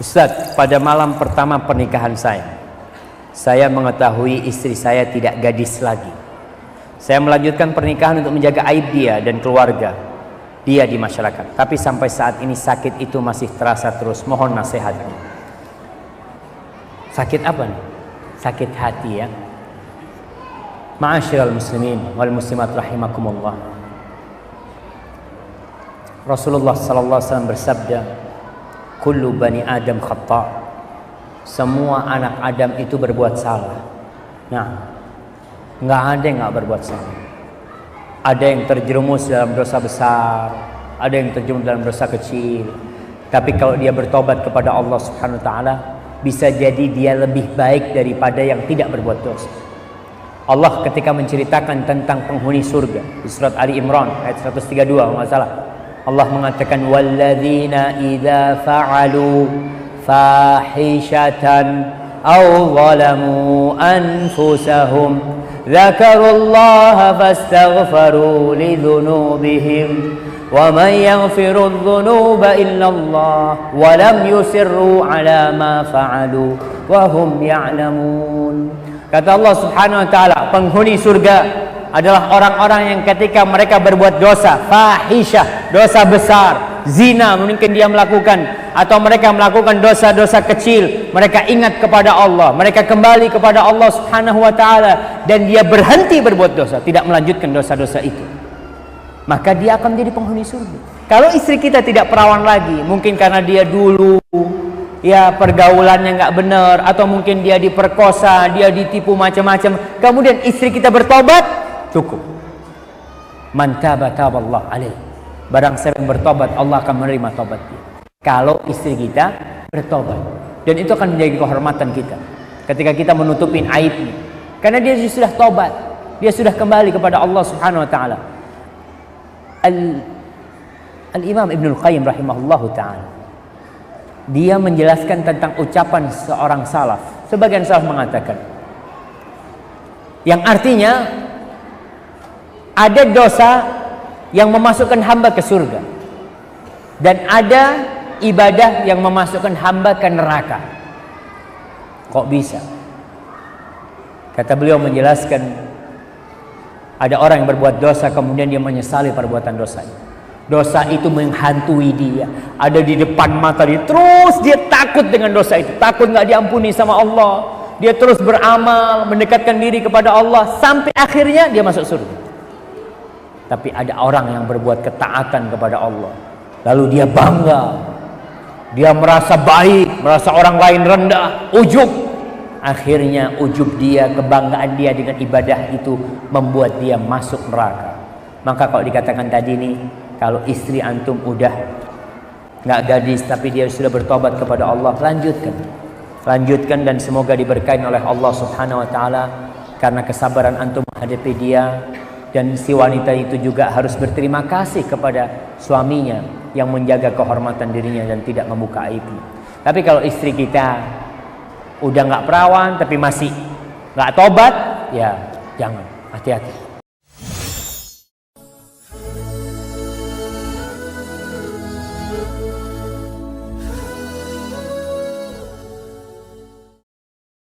Ustaz, pada malam pertama pernikahan saya mengetahui istri saya tidak gadis lagi. Saya melanjutkan pernikahan untuk menjaga aib dia dan keluarga dia di masyarakat. Tapi sampai saat ini sakit itu masih terasa terus. Mohon nasihatnya. Sakit apa nih? Sakit hati ya. Ma'asyiral muslimin wal muslimat rahimakumullah. Rasulullah sallallahu alaihi wasallam bersabda, kullu bani Adam khata'. Semua anak Adam itu berbuat salah. Nah, nggak ada yang nggak berbuat salah. Ada yang terjerumus dalam dosa besar, ada yang terjerumus dalam dosa kecil. Tapi kalau dia bertobat kepada Allah Subhanahu wa taala, bisa jadi dia lebih baik daripada yang tidak berbuat dosa. Allah ketika menceritakan tentang penghuni surga di surat Ali Imran ayat 132 kalau nggak salah, Allah mengatakan walladzina idza fa'alu fahishatan aw zalamu anfusahum dzakarullaha fastaghfaru lidzunubihim wa man yaghfiru dzunuba illallah wa lam yusirru ala ma fa'alu wa hum ya'lamun. Kata Allah Subhanahu wa taala, penghuni surga adalah orang-orang yang ketika mereka berbuat dosa, fahisyah, dosa besar, zina mungkin dia melakukan, atau mereka melakukan dosa-dosa kecil, mereka ingat kepada Allah, mereka kembali kepada Allah Subhanahu wa taala dan dia berhenti berbuat dosa, tidak melanjutkan dosa-dosa itu, maka dia akan menjadi penghuni surga. Kalau istri kita tidak perawan lagi, mungkin karena dia dulu ya pergaulannya nggak benar, atau mungkin dia diperkosa, dia ditipu macam-macam, kemudian istri kita bertobat, cukup. Man taba taballahu alaih. Barang siapa yang bertobat, Allah akan menerima tobat dia. Kalau istri kita bertobat, dan itu akan menjadi kehormatan kita ketika kita menutupin aibnya, karena dia sudah tobat, dia sudah kembali kepada Allah Subhanahu wa taala. Al-Imam Ibnul Qayyim rahimahullahu taala, dia menjelaskan tentang ucapan seorang salaf. Sebagian salaf mengatakan, yang artinya ada dosa yang memasukkan hamba ke surga, dan ada ibadah yang memasukkan hamba ke neraka. Kok bisa? Kata beliau menjelaskan, ada orang yang berbuat dosa kemudian dia menyesali perbuatan dosanya. Dosa itu menghantui dia, ada di depan mata dia, terus dia takut dengan dosa itu, takut nggak diampuni sama Allah. Dia terus beramal, mendekatkan diri kepada Allah, sampai akhirnya dia masuk surga. Tapi ada orang yang berbuat ketaatan kepada Allah, lalu dia bangga, dia merasa baik, merasa orang lain rendah, ujub. Akhirnya ujub dia, kebanggaan dia dengan ibadah itu membuat dia masuk neraka. Maka kalau dikatakan tadi nih, kalau istri antum udah nggak gadis tapi dia sudah bertobat kepada Allah, lanjutkan dan semoga diberkahi oleh Allah Subhanahu wa taala, karena kesabaran antum menghadapi dia. Dan si wanita itu juga harus berterima kasih kepada suaminya yang menjaga kehormatan dirinya dan tidak membuka aibnya. Tapi kalau istri kita udah nggak perawan tapi masih nggak tobat, ya jangan, hati-hati.